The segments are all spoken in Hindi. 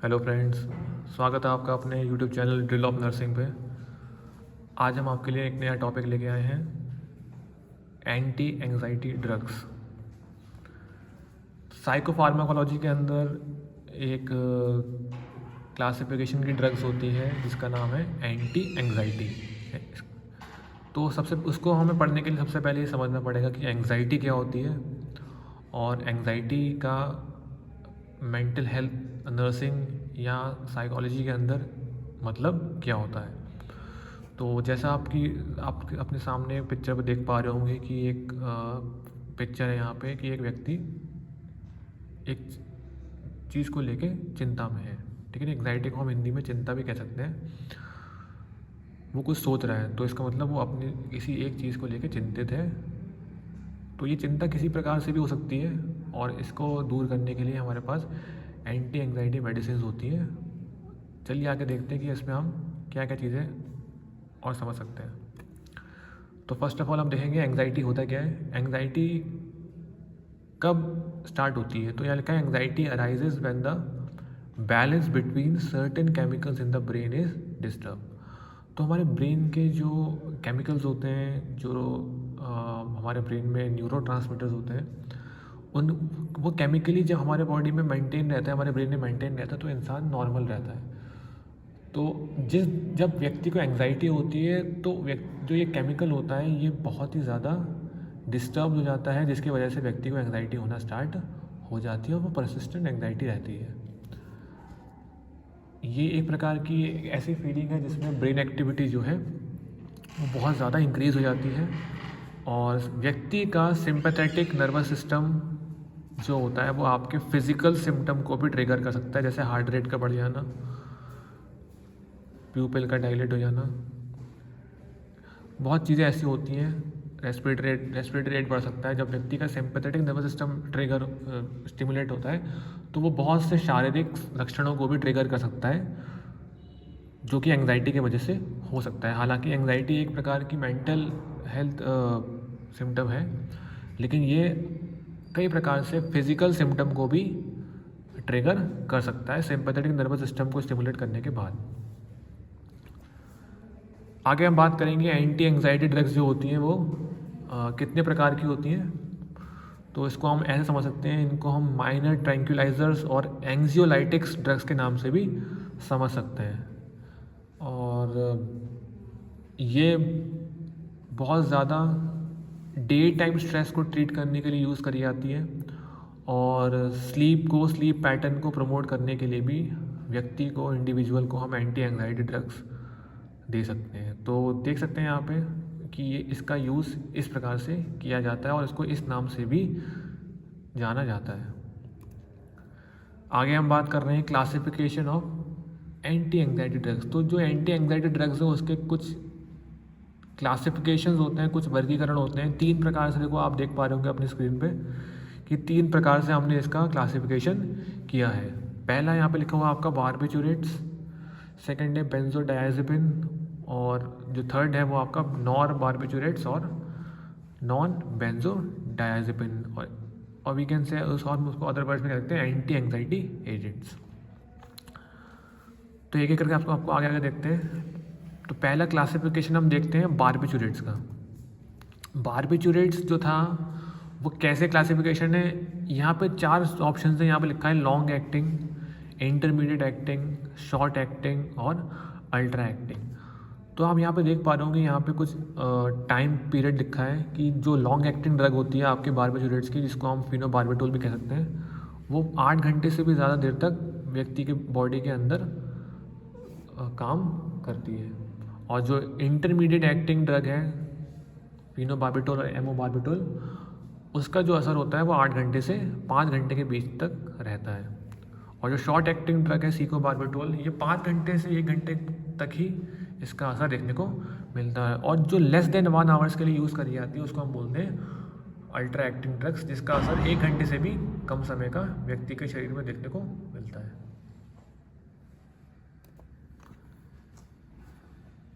हेलो फ्रेंड्स, स्वागत है आपका अपने YouTube channel drill of nursing पे। आज हम आपके लिए एक नया टॉपिक लेके आए हैं, एंटी एंजाइटी ड्रग्स। साइकोफार्माकोलॉजी के अंदर एक क्लासिफिकेशन की ड्रग्स होती है जिसका नाम है एंटी एंजाइटी। तो सबसे उसको हमें पढ़ने के लिए सबसे पहले ये समझना पड़ेगा कि एंजाइटी क्या होती है और एंजाइटी का मेंटल हेल्थ नर्सिंग या साइकोलॉजी के अंदर मतलब क्या होता है। तो जैसा आप अपने सामने पिक्चर पर देख पा रहे होंगे कि एक पिक्चर है यहाँ पे कि एक व्यक्ति एक चीज़ को लेके चिंता में है, ठीक है ना। एंग्जाइटी को हम हिंदी में चिंता भी कह सकते हैं। वो कुछ सोच रहा है तो इसका मतलब वो अपनी किसी एक चीज़ को लेके चिंतित है। तो ये चिंता किसी प्रकार से भी हो सकती है और इसको दूर करने के लिए हमारे पास एंटी एंग्जाइटी मेडिसिन होती हैं। चलिए आगे देखते हैं कि इसमें हम क्या क्या चीज़ें और समझ सकते हैं। तो फर्स्ट ऑफ ऑल हम देखेंगे एंग्जाइटी होता क्या है। एंग्जाइटी कब स्टार्ट होती है, तो यहाँ लिखा है anxiety arises when the balance between certain chemicals in the brain is disturb. तो हमारे ब्रेन के जो केमिकल्स होते हैं, जो हमारे ब्रेन में न्यूरोट्रांसमीटर्स होते हैं, वो केमिकली जब हमारे बॉडी में मेंटेन रहता है, हमारे ब्रेन में मेंटेन रहता है, तो इंसान नॉर्मल रहता है। तो जब व्यक्ति को एंग्जाइटी होती है तो जो ये केमिकल होता है ये बहुत ही ज़्यादा डिस्टर्ब हो जाता है, जिसकी वजह से व्यक्ति को एंग्जाइटी होना स्टार्ट हो जाती है और वो परसिस्टेंट एंग्जाइटी रहती है। ये एक प्रकार की ऐसी फीलिंग है जिसमें ब्रेन एक्टिविटी जो है वो बहुत ज़्यादा इंक्रीज़ हो जाती है और व्यक्ति का सिंपैथेटिक नर्वस सिस्टम जो होता है वो आपके फिज़िकल सिम्टम को भी ट्रिगर कर सकता है, जैसे हार्ट रेट का बढ़ जाना, प्यूपिल का डायलेट हो जाना। बहुत चीज़ें ऐसी होती हैं। रेस्पिरेटरी रेट बढ़ सकता है। जब व्यक्ति का sympathetic nervous system trigger stimulate होता है तो वो बहुत से शारीरिक लक्षणों को भी ट्रिगर कर सकता है जो कि एंग्जाइटी की वजह से हो सकता है। हालांकि एंग्जाइटी एक प्रकार की मेंटल हेल्थ सिम्टम है, लेकिन ये कई प्रकार से फिज़िकल सिम्टम को भी ट्रिगर कर सकता है सिंपैथेटिक नर्वस सिस्टम को स्टिमुलेट करने के बाद। आगे हम बात करेंगे एंटी एंग्जाइटी ड्रग्स जो होती हैं वो कितने प्रकार की होती हैं। तो इसको हम ऐसे समझ सकते हैं, इनको हम माइनर ट्रैंक्विलाइजर्स और एंग्जियोलाइटिक्स ड्रग्स के नाम से भी समझ सकते हैं। और ये बहुत ज़्यादा डे टाइम स्ट्रेस को ट्रीट करने के लिए यूज़ करी जाती है और स्लीप पैटर्न को प्रमोट करने के लिए भी व्यक्ति को, इंडिविजुअल को हम एंटी एंग्जाइटी ड्रग्स दे सकते हैं। तो देख सकते हैं यहाँ पे कि ये इसका यूज़ इस प्रकार से किया जाता है और इसको इस नाम से भी जाना जाता है। आगे हम बात कर रहे हैं classification of anti anxiety drugs. तो जो एंटी एंग्जाइटी ड्रग्स हैं उसके कुछ क्लासिफिकेशंस होते हैं, कुछ वर्गीकरण होते हैं। 3 प्रकार से, देखो आप देख पा रहे होंगे अपनी स्क्रीन पे कि 3 प्रकार से हमने इसका क्लासिफिकेशन किया है। पहला यहाँ पे लिखा हुआ आपका बारबिचुरेट्स, सेकेंड है बेंजोडायाज़ेपिन और जो थर्ड है वो आपका नॉर बारबिचुरेट्स और नॉन बेंजोडायाज़ेपिन और वी कैन से उसको अदर वर्ड्स में कहते हैं एंटी एंग्जाइटी एजेंट्स। तो एक एक करके आपको आगे आगे देखते हैं। तो पहला क्लासिफिकेशन हम देखते हैं बारबिचुरेट्स का। बारबिचुरेट्स जो था वो कैसे क्लासिफिकेशन है, यहाँ पे 4 ऑप्शन है। यहाँ पे लिखा है long acting, intermediate acting, short acting और अल्ट्रा एक्टिंग। तो आप यहाँ पे देख पा रहे होंगे, यहाँ पे कुछ टाइम पीरियड लिखा है कि जो लॉन्ग एक्टिंग ड्रग होती है आपके बारबिचुरेट्स की, जिसको हम फिनोबार्बिटोल भी कह सकते हैं, वो 8 घंटे से भी ज़्यादा देर तक व्यक्ति के बॉडी के अंदर काम करती है। और जो इंटरमीडिएट एक्टिंग ड्रग है फिनोबार्बिटोल और एमोबार्बिटोल, उसका जो असर होता है वो 8 घंटे से 5 घंटे के बीच तक रहता है। और जो शॉर्ट एक्टिंग ड्रग है सीकोबार्बिटोल, ये 5 घंटे से 1 घंटे तक ही इसका असर देखने को मिलता है। और जो लेस देन 1 आवर्स के लिए यूज़ करी जाती है उसको हम बोलते हैं अल्ट्रा एक्टिंग ड्रग्स, जिसका असर 1 घंटे से भी कम समय का व्यक्ति के शरीर में देखने को मिलता है।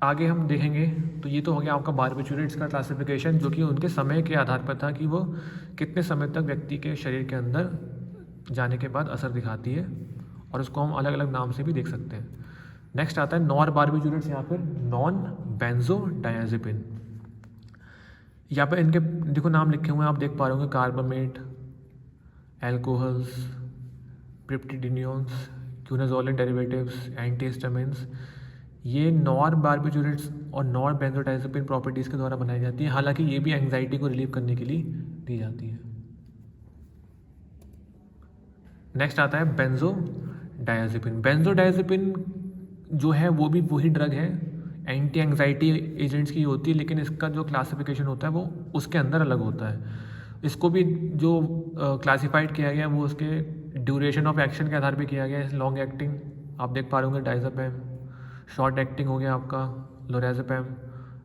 आगे हम देखेंगे तो ये तो हो गया आपका बारबिचुरेट्स का क्लासिफिकेशन, जो कि उनके समय के आधार पर था कि वो कितने समय तक व्यक्ति के शरीर के अंदर जाने के बाद असर दिखाती है और उसको हम अलग अलग नाम से भी देख सकते हैं। नेक्स्ट आता है नॉर बारबिटूरेट्स या फिर नॉन बेंजोडायाजेपिन। यहाँ पर इनके देखो नाम लिखे हुए हैं, आप देख पा रहे होंगे, कार्बामेट, एल्कोहल्स, पिप्टिडिनियंस, क्यूनाजोलिन डेरिवेटिव्स, एंटीहिस्टामिन्स। ये नॉर बारबिटूरेट्स और नॉर बेंजोडायाजेपिन प्रॉपर्टीज़ के द्वारा बनाई जाती है। हालांकि ये भी एंग्जाइटी को रिलीव करने के लिए दी जाती है। नेक्स्ट आता है बेंजोडायाजेपिन। बेंजोडायाजेपिन जो है वो भी वही ड्रग है, एंटी एंग्जाइटी एजेंट्स की होती है, लेकिन इसका जो क्लासिफिकेशन होता है वो उसके अंदर अलग होता है। इसको भी जो क्लासिफाइड किया गया है वो उसके ड्यूरेशन ऑफ एक्शन के आधार पे किया गया है। लॉन्ग एक्टिंग आप देख पा रहे होंगे डायज़ेपम, शॉर्ट एक्टिंग हो गया आपका लोराज़ेपम,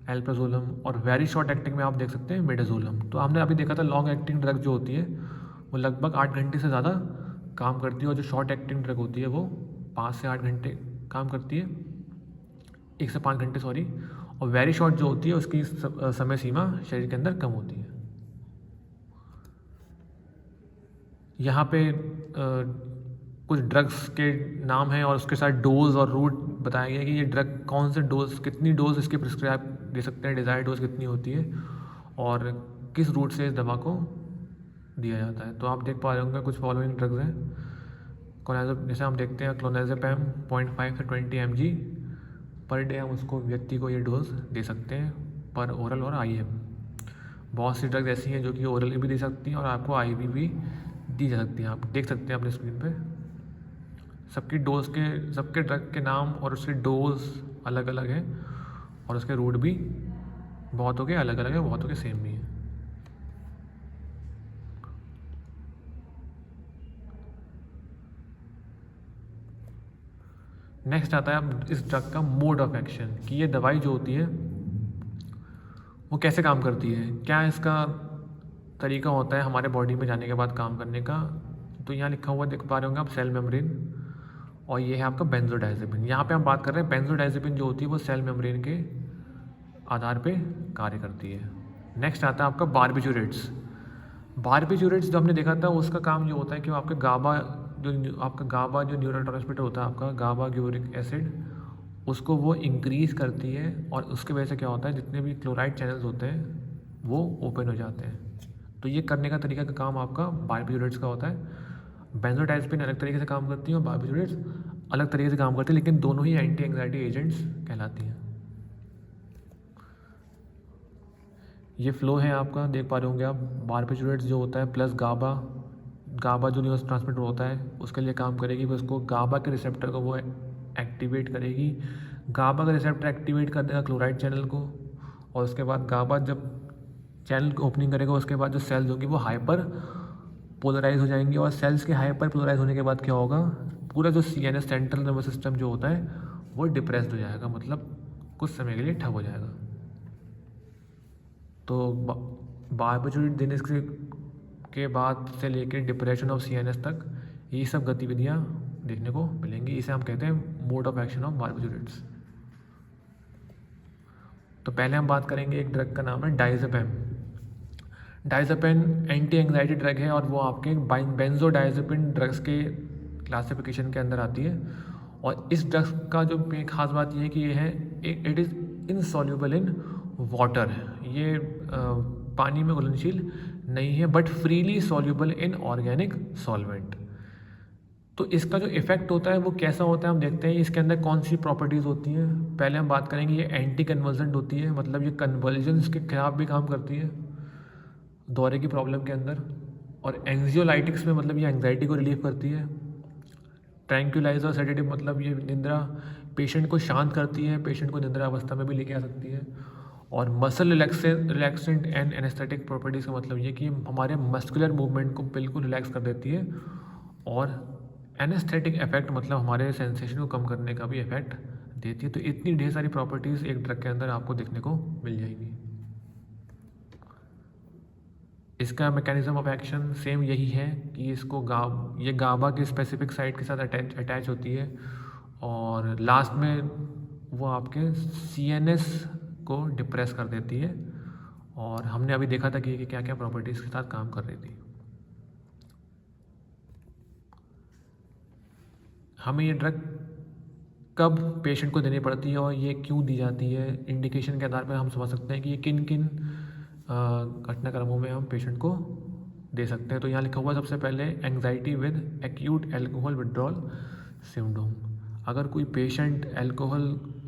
एल्प्राज़ोलम, और वेरी शॉर्ट एक्टिंग में आप देख सकते हैं मिडाज़ोलम। तो हमने अभी देखा था लॉन्ग एक्टिंग ड्रग जो होती है वो लगभग 8 घंटे से ज़्यादा काम करती है, और जो शॉर्ट एक्टिंग ड्रग होती है वो 5 से 8 घंटे काम करती है, 1 से 5 घंटे सॉरी। और वेरी शॉर्ट जो होती है उसकी समय सीमा शरीर के अंदर कम होती है। यहाँ पे कुछ ड्रग्स के नाम हैं और उसके साथ डोज और रूट बताया गया कि ये ड्रग कौन से डोज, कितनी डोज इसके प्रिस्क्राइब दे सकते हैं, डिज़ायर्ड डोज कितनी होती है, और किस रूट से इस दवा को दिया जाता है। तो आप देख पा रहे होंगे कुछ फॉलोइंग ड्रग्स हैं। जैसे हम देखते हैं क्लोनाज़ेपम 0.5 से 20 mg पर डे, हम उसको व्यक्ति को ये डोज दे सकते हैं पर ओरल और IM। बहुत सी ड्रग्स ऐसी हैं जो कि ओरल भी दे सकती हैं और आपको IV भी दी जा सकती हैं। आप देख सकते हैं अपने स्क्रीन पे सबके ड्रग के नाम और उसके डोज अलग अलग हैं, और उसके रूट भी बहुतों के अलग अलग हैं, बहुतों के सेम भी हैं। नेक्स्ट आता है अब इस ड्रग का मोड ऑफ एक्शन, कि ये दवाई जो होती है वो कैसे काम करती है, क्या इसका तरीका होता है हमारे बॉडी में जाने के बाद काम करने का। तो यहाँ लिखा हुआ देख पा रहे होंगे आप, सेल मेम्ब्रेन, और ये है आपका बेंजोडायजेपिन। यहाँ पे हम बात कर रहे हैं बेंजोडायजेपिन जो होती है वो सेल मेम्ब्रेन के आधार पे कार्य करती है। नेक्स्ट आता है आपका बारबिटूरेट्स। बारबिटूरेट्स जो हमने देखा था उसका काम ये होता है कि वो आपके गाबा जो न्यूरोट्रांसमीटर होता है आपका गाबा ग्यूरिक एसिड, उसको वो इंक्रीज़ करती है, और उसके वजह से क्या होता है जितने भी क्लोराइड चैनल्स होते हैं वो ओपन हो जाते हैं। तो ये करने का तरीका का काम आपका बारबिटूरेट्स का होता है। बेंजोडायजेपिन अलग तरीके से काम करती है और बारबिटूरेट्स अलग तरीके से काम करती है, लेकिन दोनों ही एंटी एंग्जाइटी एजेंट्स कहलाती हैं। ये फ्लो है आपका, देख पा रहे होंगे आप। बारबिटूरेट्स जो होता है प्लस गाबा जो न्यूरोट्रांसमीटर होता है उसके लिए काम करेगी, वो उसको गाबा के रिसेप्टर को वो एक्टिवेट करेगी। गाबा का रिसेप्टर एक्टिवेट कर देगा क्लोराइड चैनल को, और उसके बाद गाबा जब चैनल को ओपनिंग करेगा उसके बाद जो सेल्स होंगी वो हाइपर पोलराइज हो जाएंगी, और सेल्स के हाइपर पोलराइज होने के बाद क्या होगा, पूरा जो CNS सेंट्रल नर्वस सिस्टम जो होता है वो डिप्रेस्ड हो जाएगा, मतलब कुछ समय के लिए ठप हो जाएगा। तो बारबिटूरेट देने के बाद से लेकर डिप्रेशन ऑफ CNS तक ये सब गतिविधियाँ देखने को मिलेंगी। इसे हम कहते हैं मोड ऑफ एक्शन ऑफ बारबिटूरेट्स। तो पहले हम बात करेंगे एक ड्रग का नाम है डायज़ेपम। डायज़ेपम एंटी एंग्जाइटी ड्रग है और वो आपके बेंजोडायजेपिन ड्रग्स के क्लासिफिकेशन के अंदर आती है। और इस ड्रग्स का जो खास बात ये है कि ये है it is insoluble in water. ये पानी में घुलनशील नहीं है, but freely soluble in organic solvent. तो इसका जो इफेक्ट होता है वो कैसा होता है हम देखते हैं। इसके अंदर कौन सी प्रॉपर्टीज़ होती हैं, पहले हम बात करेंगे। ये एंटी कन्वर्जेंट होती है, मतलब ये कन्वर्जेंस के खिलाफ भी काम करती है दौरे की प्रॉब्लम के अंदर। और एंग्जियोलाइटिक्स में मतलब ये एंग्जाइटी को रिलीव करती है। ट्रैंक्विलाइजर सेडेटिव मतलब ये निद्रा, पेशेंट को शांत करती है, पेशेंट को निद्रा अवस्था में भी लेके आ सकती है। और muscle relaxant and anaesthetic properties का मतलब ये कि हमारे मस्कुलर मूवमेंट को बिल्कुल रिलैक्स कर देती है। और एनेस्थेटिक इफेक्ट मतलब हमारे सेंसेशन को कम करने का भी इफेक्ट देती है। तो इतनी ढेर सारी प्रॉपर्टीज़ एक ड्रग के अंदर आपको देखने को मिल जाएगी। इसका मैकेनिज्म ऑफ एक्शन सेम यही है कि इसको ये गाबा के स्पेसिफिक साइट के साथ अटैच होती है, और लास्ट में वो आपके CNS को डिप्रेस कर देती है। और हमने अभी देखा था कि क्या क्या प्रॉपर्टीज़ के साथ काम कर रही थी। हमें ये ड्रग कब पेशेंट को देनी पड़ती है और ये क्यों दी जाती है, इंडिकेशन के आधार पर हम समझ सकते हैं कि ये किन किन घटनाक्रमों में हम पेशेंट को दे सकते हैं। तो यहाँ लिखा हुआ है सबसे पहले anxiety with acute alcohol withdrawal syndrome. अगर कोई पेशेंट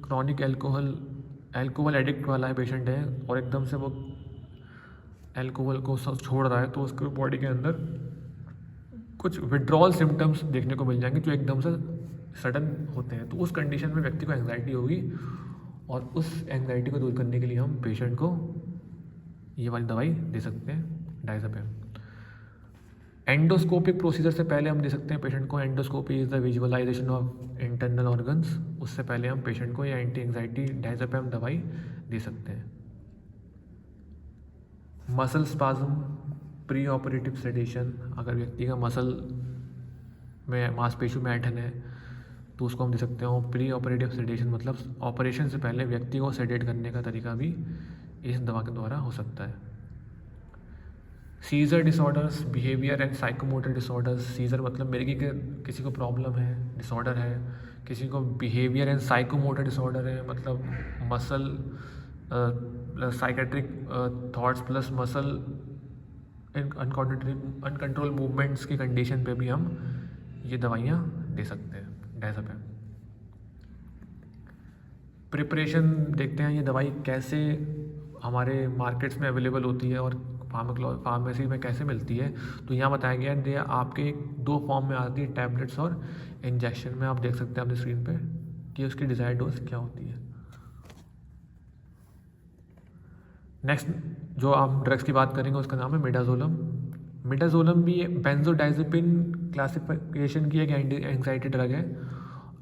क्रॉनिक एल्कोहल एडिक्ट वाला है पेशेंट है और एकदम से वो एल्कोहल को छोड़ रहा है, तो उसके बॉडी के अंदर कुछ विड्रॉल सिम्टम्स देखने को मिल जाएंगे जो एकदम से सडन होते हैं। तो उस कंडीशन में व्यक्ति को एंग्जाइटी होगी और उस एंग्जाइटी को दूर करने के लिए हम पेशेंट को ये वाली दवाई दे सकते हैं, डायज़ेपिम। एंडोस्कोपिक प्रोसीजर से पहले हम दे सकते हैं पेशेंट को, endoscopy is the visualisation of internal organs, उससे पहले हम पेशेंट को ये एंटी एंग्जाइटी डायज़ेपिम दवाई दे सकते हैं। Muscle spasm, pre operative sedation, अगर व्यक्ति का मसल में मांसपेशियों में ऐंठन है तो उसको हम दे सकते हैं। प्री ऑपरेटिव सेडेशन मतलब ऑपरेशन से पहले व्यक्ति को सेडेट करने का तरीका भी इस दवा के द्वारा हो सकता है। Seizure disorders, behaviour and psychomotor disorders. Seizure मतलब मेरे की किसी को प्रॉब्लम है, डिसऑर्डर है, किसी को बिहेवियर एंड साइकोमोटर डिसऑर्डर है, मतलब muscle psychiatric thoughts plus muscle uncontrol movements की कंडीशन पे भी हम ये दवाइयाँ दे सकते हैं, डायज़ेपिम। प्रिपरेशन देखते हैं ये दवाई कैसे हमारे मार्केट्स में अवेलेबल होती है और फार्मेसी में कैसे मिलती है। तो यहाँ बताया गया है आपके 2 फॉर्म में आती है, टैबलेट्स और इंजेक्शन में। आप देख सकते हैं अपनी स्क्रीन पे कि उसकी डिज़ायर्ड डोज क्या होती है। नेक्स्ट जो हम ड्रग्स की बात करेंगे उसका नाम है मिडाज़ोलम। मिडाज़ोलम भी बेंजोडाइज़ेपिन क्लासिफिकेशन की एक एंग्जाइटी ड्रग है,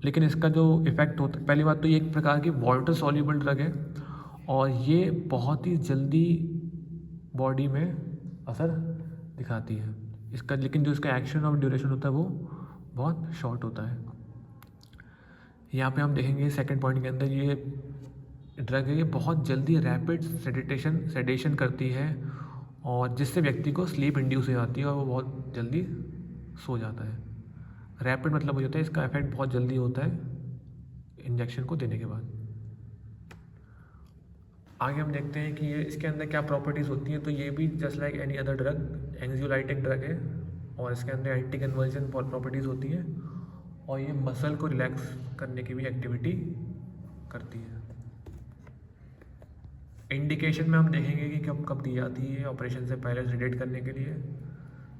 लेकिन इसका जो इफ़ेक्ट होता है, पहली बात तो ये एक प्रकार की वाटर सॉल्युबल ड्रग है और ये बहुत ही जल्दी बॉडी में असर दिखाती है इसका, लेकिन जो इसका एक्शन और ड्यूरेशन होता है वो बहुत शॉर्ट होता है। यहाँ पे हम देखेंगे सेकंड पॉइंट के अंदर ये ड्रग है, ये बहुत जल्दी रैपिड सेडेशन करती है और जिससे व्यक्ति को स्लीप इंड्यूस हो जाती है और वो बहुत जल्दी सो जाता है। रैपिड मतलब हो जाता है इसका इफेक्ट बहुत जल्दी होता है इंजेक्शन को देने के बाद। आगे हम देखते हैं कि ये इसके अंदर क्या प्रॉपर्टीज़ होती हैं। तो ये भी just like any other drug anxiolytic drug है और इसके अंदर एंटी कन्वर्जन प्रॉपर्टीज़ होती हैं और ये मसल को रिलैक्स करने की भी एक्टिविटी करती है। इंडिकेशन में हम देखेंगे कि कब कब दी जाती है। ऑपरेशन से पहले सेडेट करने के लिए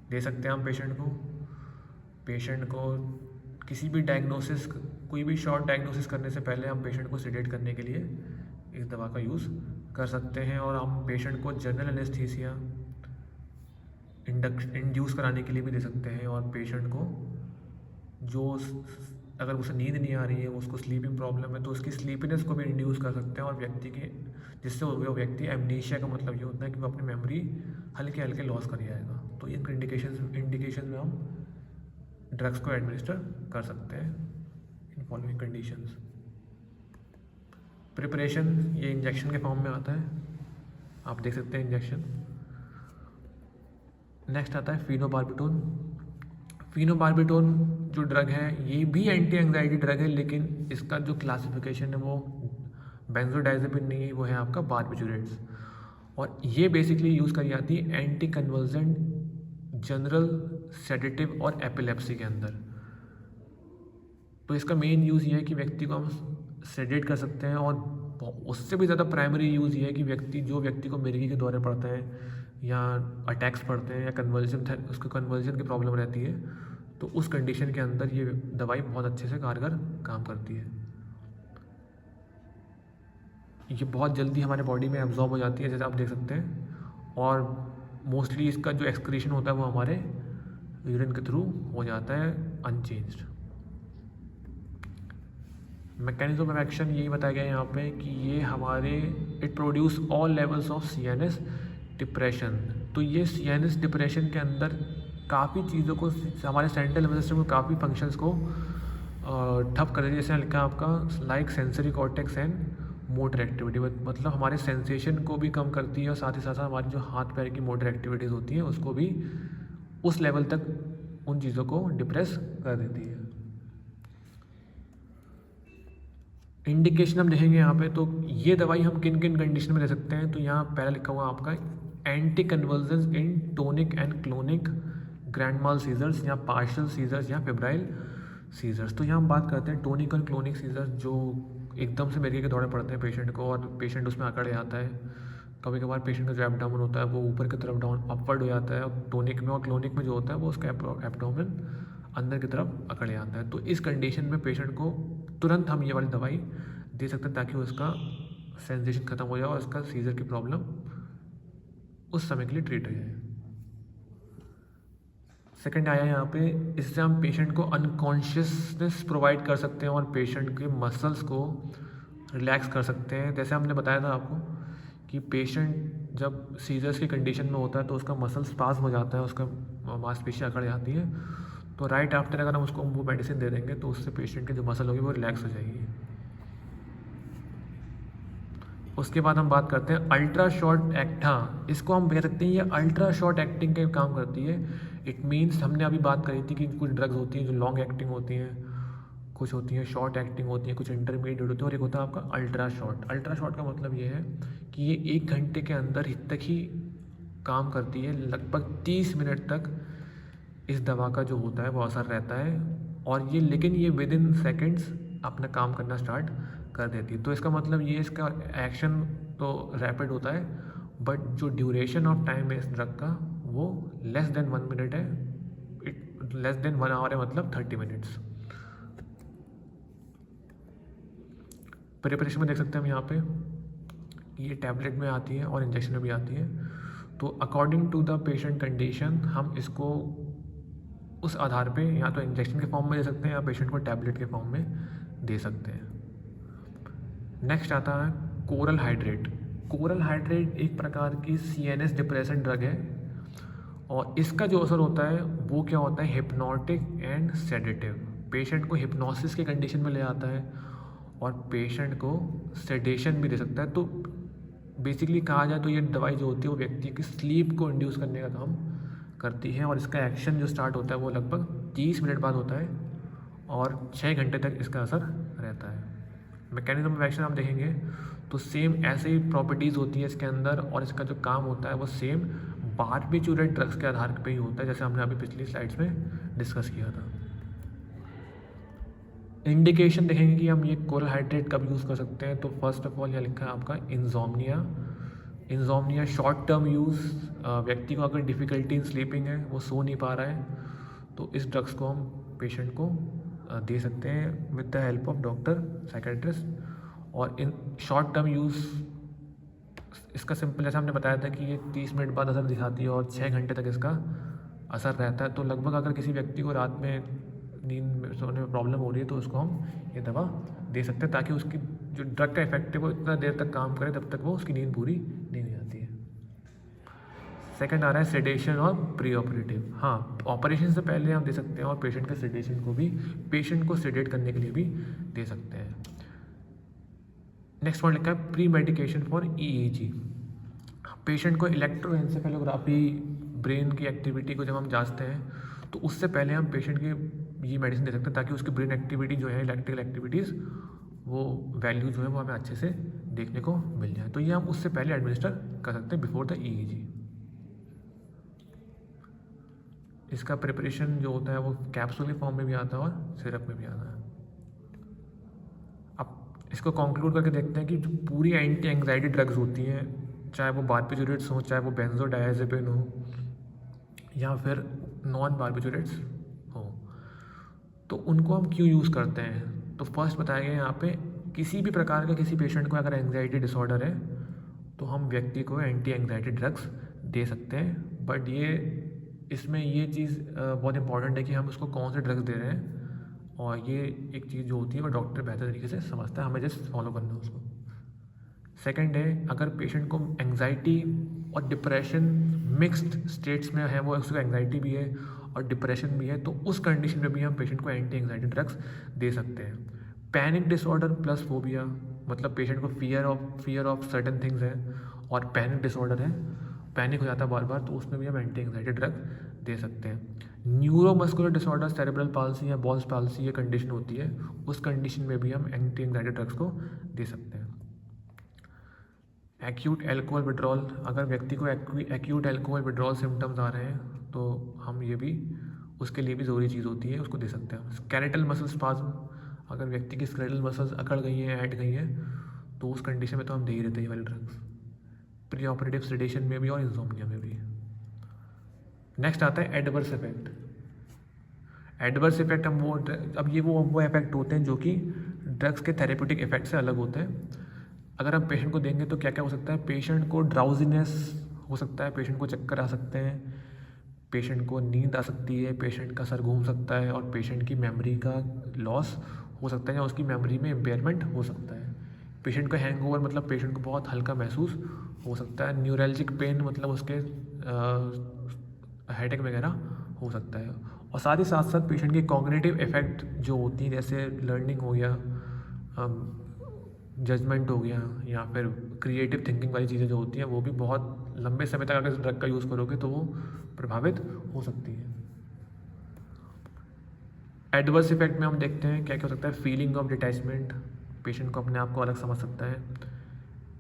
दे सकते हैं हम पेशेंट को किसी भी डायग्नोसिस, कोई भी शॉर्ट डायग्नोसिस करने से पहले हम पेशेंट को सेडेट करने के लिए इस दवा का यूज़ कर सकते हैं। और हम पेशेंट को जनरल एनेस्थीसिया इंड्यूस कराने के लिए भी दे सकते हैं और पेशेंट को जो अगर उसे नींद नहीं आ रही है, उसको स्लीपिंग प्रॉब्लम है, तो उसकी स्लीपीनेस को भी इंड्यूस कर सकते हैं और व्यक्ति के जिससे वो व्यक्ति एमनीशिया का मतलब ये होता है कि वो अपनी मेमोरी हल्के हल्के लॉस कर जाएगा। तो इन इंडिकेशन में हम ड्रग्स को एडमिनिस्टर कर सकते हैं इन फॉलोइंग कंडीशंस। प्रिपरेशन ये इंजेक्शन के फॉर्म में आता है, आप देख सकते हैं इंजेक्शन। नेक्स्ट आता है फिनोबार्बिटोन। फिनोबार्बिटोन जो ड्रग है ये भी एंटी एंग्जाइटी ड्रग है, लेकिन इसका जो क्लासिफिकेशन है वो बेंजोडाइज़ेपिन नहीं है, वो है आपका बार्बिटूरेट्स। और ये बेसिकली यूज़ करी जाती है एंटी कन्वर्जेंट, जनरल सेडेटिव और एपिलेप्सी के अंदर। तो इसका मेन यूज़ ये है कि व्यक्ति को हम सेडेट कर सकते हैं और उससे भी ज़्यादा प्राइमरी यूज़ ये है कि जो व्यक्ति को मिर्गी के दौरे पड़ता है या अटैक्स पड़ते हैं या उसको कन्वर्जन की प्रॉब्लम रहती है, तो उस कंडीशन के अंदर ये दवाई बहुत अच्छे से कारगर काम करती है। ये बहुत जल्दी हमारे बॉडी में एब्जॉर्ब हो जाती है, जैसे आप देख सकते हैं, और मोस्टली इसका जो एक्सक्रीशन होता है वो हमारे यूरिन के थ्रू हो जाता है अनचेंज्ड। मैकेनिज्म ऑफ एक्शन यही बताया गया है यहाँ पे कि ये हमारे it produce all levels of CNS depression. तो ये सीएनएस डिप्रेशन के अंदर काफ़ी चीज़ों को, हमारे सेंट्रल नर्वस सिस्टम में काफ़ी फंक्शंस को ठप कर देती है। जैसे लिखा आपका like sensory cortex and motor activity, मतलब हमारे सेंसेशन को भी कम करती है और साथ ही साथ हमारी जो हाथ पैर की मोटर एक्टिविटीज़ होती हैं उसको भी उस लेवल तक उन चीज़ों को डिप्रेस कर देती है। इंडिकेशन हम देखेंगे यहाँ पे, तो ये दवाई हम किन किन कंडीशन में दे सकते हैं। तो यहाँ पहला लिखा हुआ आपका anti convergence in tonic and clonic grand mal seizures या पार्शियल सीजर्स या फेब्राइल सीजर्स। तो यहाँ हम बात करते हैं टोनिक और क्लोनिक सीजर्स, जो एकदम से मिर्गी के दौरे पड़ते हैं पेशेंट को और पेशेंट उसमें अकड़ जाता है। कभी कभार पेशेंट का जो एब्डोमेन होता है वो ऊपर की तरफ डाउन अपवर्ड हो जाता है, और टोनिक में और क्लोनिक में जो होता है वो उसका एब्डोमेन अंदर की तरफ अकड़ जाता है। तो इस कंडीशन में पेशेंट को तुरंत हम ये वाली दवाई दे सकते हैं ताकि उसका सेंसेशन ख़त्म हो जाए और उसका सीजर की प्रॉब्लम उस समय के लिए ट्रीट हो जाए। सेकंड आया यहाँ पे, इससे हम पेशेंट को अनकॉन्शियसनेस प्रोवाइड कर सकते हैं और पेशेंट के मसल्स को रिलैक्स कर सकते हैं। जैसे हमने बताया था आपको कि पेशेंट जब सीजर्स की कंडीशन में होता है तो उसका मसल स्पाज्म हो जाता है, उसका मांसपेशी अकड़ जाती है। तो राइट आफ्टर अगर हम उसको वो मेडिसिन दे देंगे तो उससे पेशेंट की जो मसल होगी वो रिलैक्स हो जाएगी। उसके बाद हम बात करते हैं अल्ट्रा शॉर्ट एक्ट। हाँ, इसको हम कह सकते हैं ये अल्ट्रा शॉर्ट एक्टिंग के काम करती है। इट मीन्स हमने अभी बात करी थी कि कुछ ड्रग्स होती हैं जो लॉन्ग एक्टिंग होती हैं, कुछ होती हैं शॉर्ट एक्टिंग होती हैं, कुछ इंटरमीडिएट होती है, और एक होता है आपका अल्ट्रा शॉर्ट। अल्ट्रा शॉर्ट का मतलब ये है कि ये 1 घंटे के अंदर ही तक ही काम करती है, लगभग 30 मिनट तक इस दवा का जो होता है वो असर रहता है, और ये लेकिन ये विद इन सेकेंड्स अपना काम करना स्टार्ट कर देती है। तो इसका मतलब ये इसका एक्शन तो रैपिड होता है, बट जो ड्यूरेशन ऑफ टाइम है इस ड्रग का वो लेस देन 1 मिनट है। लेस देन 1 आवर है, मतलब 30 मिनट्स। प्रिपरेशन में देख सकते हैं हम यहाँ पे, ये टैबलेट में आती है और इंजेक्शन में भी आती है। तो according to the patient condition हम इसको उस आधार पे या तो इंजेक्शन के फॉर्म में दे सकते हैं या पेशेंट को टैबलेट के फॉर्म में दे सकते हैं। नेक्स्ट आता है कोरल हाइड्रेट। कोरल हाइड्रेट एक प्रकार की CNS डिप्रेशन ड्रग है, और इसका जो असर होता है वो क्या होता है, हिप्नोटिक एंड सेडेटिव। पेशेंट को हिप्नोसिस के कंडीशन में ले आता है और पेशेंट को सेडेशन भी दे सकता है। तो बेसिकली कहा जाए तो ये दवाई जो होती है वो व्यक्ति की स्लीप को इंड्यूस करने का काम करती है, और इसका एक्शन जो स्टार्ट होता है वो लगभग 30 मिनट बाद होता है और 6 घंटे तक इसका असर रहता है। मैकेनिज्म ऑफ एक्शन आप देखेंगे तो सेम ऐसे ही प्रॉपर्टीज़ होती है इसके अंदर, और इसका जो काम होता है वो सेम बारबिटूरेट ड्रग्स के आधार पे ही होता है, जैसे हमने अभी पिछली स्लाइड्स में डिस्कस किया था। इंडिकेशन देखेंगे कि हम ये कोरल हाइड्रेट कब यूज़ कर सकते हैं। तो फर्स्ट ऑफ ऑल यहाँ लिखा है आपका इंजोमनिया शॉर्ट टर्म यूज़। व्यक्ति को अगर डिफ़िकल्टी इन स्लीपिंग है, वो सो नहीं पा रहा है, तो इस ड्रग्स को हम पेशेंट को दे सकते हैं with the help of doctor psychiatrist. और इन शॉर्ट टर्म यूज़ इसका सिंपल, जैसे हमने बताया था कि ये 30 मिनट बाद असर दिखाती है और 6 घंटे तक इसका असर रहता है। तो लगभग अगर किसी व्यक्ति को रात में नींद में सोने में प्रॉब्लम हो रही है तो उसको हम ये दवा दे सकते हैं, ताकि उसकी जो ड्रग का इफेक्ट है वो इतना देर तक काम करे तब तक वो उसकी नींद पूरी नहीं हो जाती है। सेकंड आ रहा है सेडेशन और प्री ऑपरेटिव। हाँ, ऑपरेशन से पहले हम दे सकते हैं और पेशेंट के सेडेशन को भी, पेशेंट को सेडेट करने के लिए भी दे सकते हैं। नेक्स्ट पॉइंट लिखा है pre medication for EEG। Patient को इलेक्ट्रोएंसेफेलोग्राफी, ब्रेन की एक्टिविटी को जब हम जांचते हैं तो उससे पहले हम पेशेंट के ये मेडिसिन दे सकते हैं, ताकि उसकी ब्रेन एक्टिविटी जो है, इलेक्ट्रिकल एक्टिविटीज़, वो वैल्यू जो है वो हमें अच्छे से देखने को मिल जाए। तो ये हम उससे पहले एडमिनिस्टर कर सकते हैं बिफोर द EEG। इसका प्रिपरेशन जो होता है वो कैप्सूल के फॉर्म में भी आता है और सिरप में भी आता है। अब इसको कंक्लूड करके देखते हैं कि जो पूरी एंटी एंग्जाइटी ड्रग्स होती हैं, चाहे वो बारबिटूरेट्स हो, चाहे वो बेंजोडायजेपिन हो, या फिर नॉन बारबिटूरेट्स हो, तो उनको हम क्यों यूज़ करते हैं। तो फर्स्ट बताया गया यहाँ पे, किसी भी प्रकार का किसी पेशेंट को अगर एंग्जाइटी डिसऑर्डर है तो हम व्यक्ति को एंटी एंग्जाइटी ड्रग्स दे सकते हैं। बट ये इसमें ये चीज़ बहुत इंपॉर्टेंट है कि हम उसको कौन से ड्रग्स दे रहे हैं, और ये एक चीज़ जो होती है वो डॉक्टर बेहतर तरीके से समझता है, हमें जस्ट फॉलो करना है उसको। सेकंड है, अगर पेशेंट को एंग्जाइटी और डिप्रेशन मिक्स्ड स्टेट्स में है, वो उसको एंग्जाइटी भी है और डिप्रेशन भी है, तो उस कंडीशन में भी हम पेशेंट को एंटी एंग्जाइटी ड्रग्स दे सकते हैं। पैनिक डिसऑर्डर प्लस फोबिया, मतलब पेशेंट को फियर ऑफ सर्टेन थिंग्स है और पैनिक डिसऑर्डर है, पैनिक हो जाता है बार बार, तो उसमें भी हम एंटी एंग्जाइटी ड्रग दे सकते हैं। न्यूरोमस्कुलर डिसऑर्डर, सेरेब्रल पाल्सी या बॉल्स पाल्सी ये कंडीशन होती है, उस कंडीशन में भी हम एंटी एंग्जाइटी ड्रग्स को दे सकते हैं। एक्यूट एल्कोहल विड्रॉल, अगर व्यक्ति को एक्यूट एल्कोहल विड्रॉल सिम्टम्स आ रहे हैं तो हम ये भी, उसके लिए भी ज़रूरी चीज़ होती है, उसको दे सकते हैं। स्केलेटल मसल स्पाज्म, अगर व्यक्ति की स्केलेटल मसल्स अकड़ गई हैं, ऐड गई हैं, तो उस कंडीशन में तो हम दे ही देते हैं ये वाले ड्रग्स। प्री ऑपरेटिव सेडेशन में भी और इंसोम्निया में भी। नेक्स्ट आता है एडवर्स इफेक्ट। एडवर्स इफेक्ट हम अब ये वो इफेक्ट होते हैं जो कि ड्रग्स के थेरेप्यूटिक इफेक्ट से अलग होते हैं। अगर हम पेशेंट को देंगे तो क्या क्या हो सकता है, पेशेंट को ड्राउजीनेस हो सकता है, पेशेंट को चक्कर आ सकते हैं, पेशेंट को नींद आ सकती है, पेशेंट का सर घूम सकता है और पेशेंट की मेमोरी का लॉस हो सकता है या उसकी मेमोरी में इम्पेयरमेंट हो सकता है। पेशेंट का हैंगओवर मतलब पेशेंट को बहुत हल्का महसूस हो सकता है। न्यूरल्जिक पेन मतलब उसके हेडेक वगैरह हो सकता है। और साथ ही साथ साथ पेशेंट की कॉग्निटिव इफेक्ट जो होती है, जैसे लर्निंग हो गया, जजमेंट हो गया, या फिर क्रिएटिव थिंकिंग वाली चीज़ें जो होती हैं, वो भी बहुत लंबे समय तक अगर इस ड्रग का यूज़ करोगे तो वो प्रभावित हो सकती है। एडवर्स इफेक्ट में हम देखते हैं क्या क्या हो सकता है, फीलिंग ऑफ डिटैचमेंट, पेशेंट को अपने आप को अलग समझ सकता है।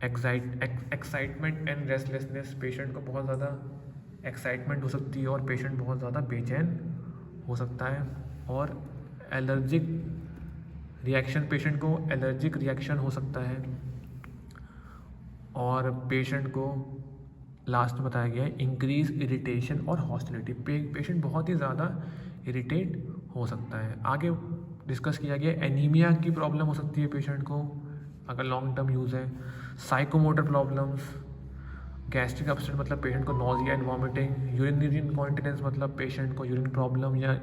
एक्साइटमेंट एंड रेस्टलेसनेस, पेशेंट को बहुत ज़्यादा एक्साइटमेंट हो सकती है और पेशेंट बहुत ज़्यादा बेचैन हो सकता है। और एलर्जिक रिएक्शन, पेशेंट को एलर्जिक रिएक्शन हो सकता है। और पेशेंट को लास्ट में बताया गया है इंक्रीज इरिटेशन और हॉस्टिलिटी, पेशेंट बहुत ही ज़्यादा इरिटेट हो सकता है। आगे डिस्कस किया गया एनीमिया की प्रॉब्लम हो सकती है पेशेंट को अगर लॉन्ग टर्म यूज़ है। साइकोमोटर प्रॉब्लम्स, गैस्ट्रिक अपसेट मतलब पेशेंट को nausea and vomiting, urinary incontinence मतलब पेशेंट को यूरिन प्रॉब्लम या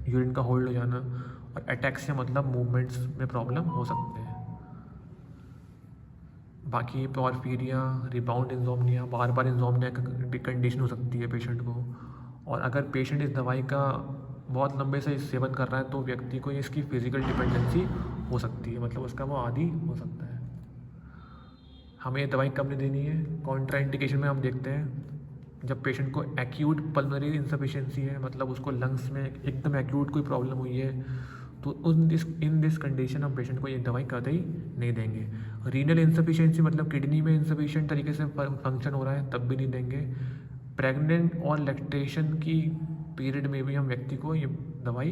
यूरिन का होल्ड हो जाना, और अटैक्सिया मतलब मूवमेंट्स में प्रॉब्लम हो सकते हैं। बाकी पॉर्फीरिया, रिबाउंड इंसोम्निया, बार बार इंसोम्निया की कंडीशन हो सकती है पेशेंट को। और अगर पेशेंट इस दवाई का बहुत लंबे से सेवन कर रहा है तो व्यक्ति को इसकी फिजिकल डिपेंडेंसी हो सकती है, मतलब उसका वो आदी हो सकता है। हमें ये दवाई कब नहीं देनी है, कॉन्ट्राइंडिकेशन में हम देखते हैं जब पेशेंट को एक्यूट पल्मोनरी इंसफिशिएंसी है, मतलब उसको लंग्स में एकदम एक्यूट कोई प्रॉब्लम हुई है, तो इन दिस कंडीशन हम पेशेंट को ये दवाई कतई नहीं देंगे। रीनल इंसफिशिएंसी मतलब किडनी में इंसफिशिएंट तरीके से फंक्शन हो रहा है, तब भी नहीं देंगे। प्रेग्नेंट और लैक्टेशन की पीरियड में भी हम व्यक्ति को ये दवाई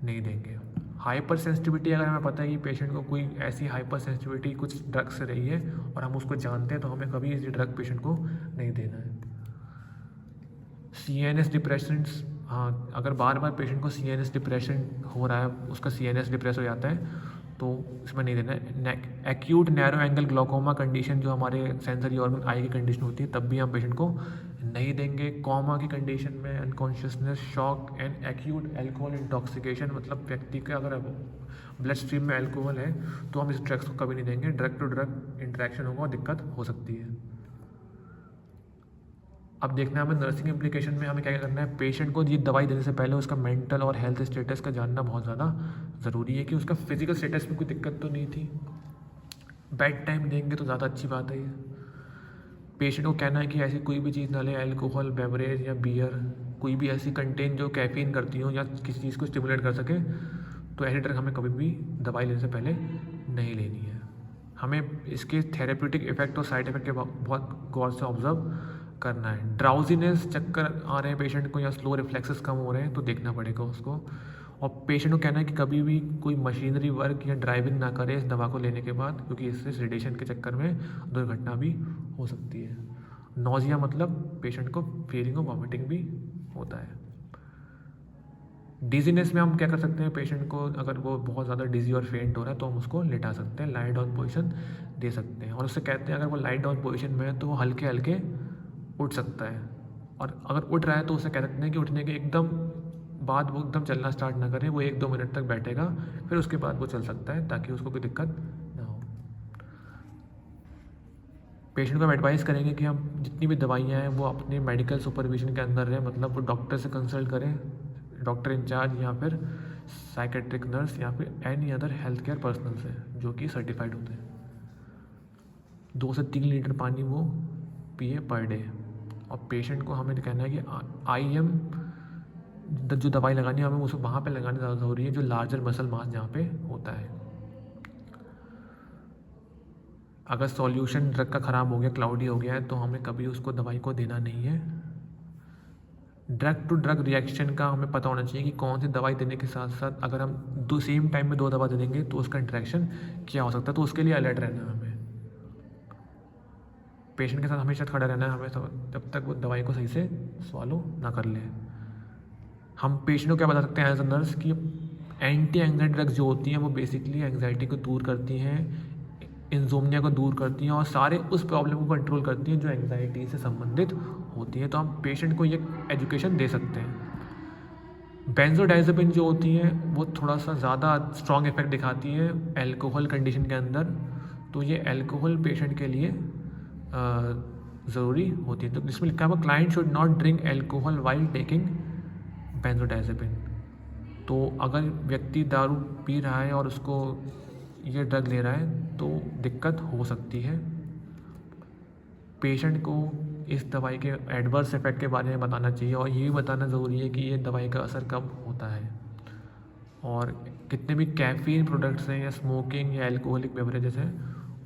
नहीं देंगे। हाइपर सेंसिटिविटी, अगर हमें पता है कि पेशेंट को कोई ऐसी हाइपर सेंसिटिविटी कुछ ड्रग से रही है और हम उसको जानते हैं, तो हमें कभी इस ड्रग पेशेंट को नहीं देना है। CNS डिप्रेशंस, हाँ, अगर बार बार पेशेंट को CNS डिप्रेशन हो रहा है, उसका CNS डिप्रेस हो जाता है, तो इसमें नहीं देना है। Acute narrow angle glaucoma condition जो हमारे सेंसरी ऑर्गन आई की कंडीशन होती है, तब भी हम पेशेंट को नहीं देंगे। कॉमा की कंडीशन में unconsciousness, shock and acute alcohol intoxication, मतलब व्यक्ति का अगर ब्लड स्ट्रीम में अल्कोहल है तो हम इस ड्रग्स को कभी नहीं देंगे, ड्रग टू ड्रग इंटरेक्शन होगा और दिक्कत हो सकती है। अब देखना है हमें नर्सिंग एप्लीकेशन में हमें क्या क्या करना है, पेशेंट को ये दवाई देने से पहले उसका मेंटल और हेल्थ स्टेटस का जानना बहुत ज़्यादा ज़रूरी है कि उसका फिजिकल स्टेटस में कोई दिक्कत तो नहीं थी। बेड टाइम देंगे तो ज़्यादा अच्छी बात है ये। पेशेंट को कहना है कि ऐसी कोई भी चीज़ ना ले, अल्कोहल, बेवरेज या बियर, कोई भी ऐसी कंटेन जो कैफीन करती हो या किसी चीज़ को स्टिमुलेट कर सके, तो ऐसी ड्रग हमें कभी भी दवाई लेने से पहले नहीं लेनी है। हमें इसके थेरेप्यूटिक इफेक्ट और साइड इफेक्ट के बहुत गौर से ऑब्जर्व करना है। ड्राउजीनेस, चक्कर आ रहे हैं पेशेंट को या स्लो रिफ्लेक्सेस कम हो रहे हैं तो देखना पड़ेगा उसको। और पेशेंट को कहना है कि कभी भी कोई मशीनरी वर्क या ड्राइविंग ना करे इस दवा को लेने के बाद, क्योंकि इससे सेडेशन के चक्कर में दुर्घटना भी हो सकती है। नोजिया मतलब पेशेंट को फीलिंग और वॉमिटिंग भी होता है। डिजीनेस में हम क्या कर सकते हैं, पेशेंट को अगर वो बहुत ज़्यादा डिजी और फेंट हो रहा है तो हम उसको लेटा सकते हैं, लाइट डाउन पोजीशन दे सकते हैं। और उससे कहते हैं अगर वो लाइट डाउन पोजीशन में है तो वो हल्के हल्के उठ सकता है, और अगर उठ रहा है तो उसे कह सकते हैं कि उठने के एकदम बाद वो एकदम चलना स्टार्ट ना करे, वो 1-2 मिनट तक बैठेगा, फिर उसके बाद वो चल सकता है ताकि उसको कोई दिक्कत ना हो। पेशेंट को हम एडवाइस करेंगे कि हम जितनी भी दवाइयाँ हैं वो अपने मेडिकल सुपरविजन के अंदर रहें, मतलब वो डॉक्टर से कंसल्ट करें, डॉक्टर इंचार्ज या फिर साइकेट्रिक नर्स या फिर any other health care personal से जो कि सर्टिफाइड होते हैं। 2 से 3 लीटर पानी वो पिए पर डे। और पेशेंट को हमें कहना है कि IM जो दवाई लगानी है हमें उसे वहाँ पे लगानी ज़्यादा ज़रूरी है जो लार्जर मसल मास जहाँ पे होता है। अगर सॉल्यूशन ड्रग का ख़राब हो गया, क्लाउडी हो गया है, तो हमें कभी उसको दवाई को देना नहीं है। ड्रग टू ड्रग रिएक्शन का हमें पता होना चाहिए कि कौन सी दवाई देने के साथ साथ अगर हम दो सेम टाइम में 2 दवा दे देंगे तो उसका इंटरेक्शन क्या हो सकता है, तो उसके लिए अलर्ट रहना है हमें। पेशेंट के साथ हमेशा खड़ा रहना है हमें जब तक वो दवाई को सही से सॉलो ना कर ले। हम पेशेंट को क्या बता सकते हैं एज अ नर्स कि एंटी एंजाइटी ड्रग्स जो होती हैं वो बेसिकली एंजाइटी को दूर करती हैं, इंसोम्निया को दूर करती हैं और सारे उस प्रॉब्लम को कंट्रोल करती हैं जो एंजाइटी से संबंधित होती है। तो हम पेशेंट को ये एजुकेशन दे सकते हैं। बेंजोडाइजेपिन जो होती हैं वो थोड़ा सा ज़्यादा स्ट्रॉन्ग इफेक्ट दिखाती है अल्कोहल कंडीशन के अंदर, तो ये अल्कोहल पेशेंट के लिए ज़रूरी होती है। तो जिसमें लिखा हुआ client should not drink alcohol while taking benzodiazepine. तो अगर व्यक्ति दारू पी रहा है और उसको ये ड्रग ले रहा है तो दिक्कत हो सकती है। पेशेंट को इस दवाई के एडवर्स इफ़ेक्ट के बारे में बताना चाहिए और ये भी बताना ज़रूरी है कि ये दवाई का असर कब होता है। और कितने भी कैफ़ीन प्रोडक्ट्स हैं या स्मोकिंग या अल्कोहलिक बेवरेजेस हैं,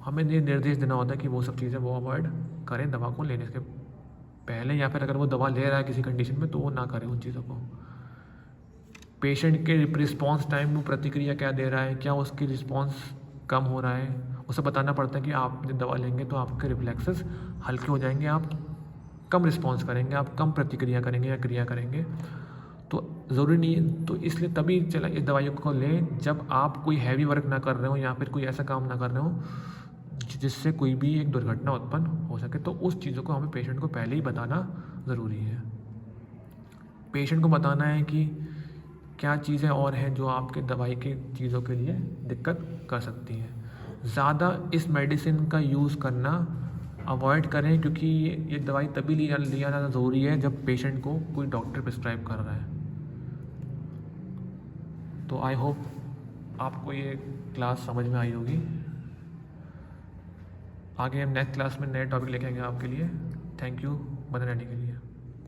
हमें ये निर्देश देना होता है कि वो सब चीज़ें वो अवॉइड करें दवा को लेने से पहले, या फिर अगर वो दवा ले रहा है किसी कंडीशन में तो वो ना करें उन चीज़ों को। पेशेंट के रिस्पॉन्स टाइम में प्रतिक्रिया क्या दे रहा है, क्या उसकी रिस्पॉन्स कम हो रहा है, उसे बताना पड़ता है कि आप जब दवा लेंगे तो आपके रिफ्लेक्सेस हल्के हो जाएंगे, आप कम रिस्पॉन्स करेंगे, आप कम प्रतिक्रिया करेंगे या क्रिया करेंगे। तो ज़रूरी नहीं है, तो इसलिए तभी चला इस दवाइयों को लें जब आप कोई हैवी वर्क ना कर रहे हो या फिर कोई ऐसा काम ना कर रहे हो जिससे कोई भी एक दुर्घटना उत्पन्न हो सके। तो उस चीज़ों को हमें पेशेंट को पहले ही बताना ज़रूरी है। पेशेंट को बताना है कि क्या चीज़ें और हैं जो आपके दवाई की चीज़ों के लिए दिक्कत कर सकती हैं। ज़्यादा इस मेडिसिन का यूज़ करना अवॉइड करें क्योंकि ये दवाई तभी लिया जाना ज़रूरी है जब पेशेंट को कोई डॉक्टर प्रिस्क्राइब कर रहा है। तो आई होप आपको ये क्लास समझ में आई होगी। आगे हम नेक्स्ट क्लास में नए टॉपिक लेके आएंगे आपके लिए। थैंक यू बने रहने के लिए।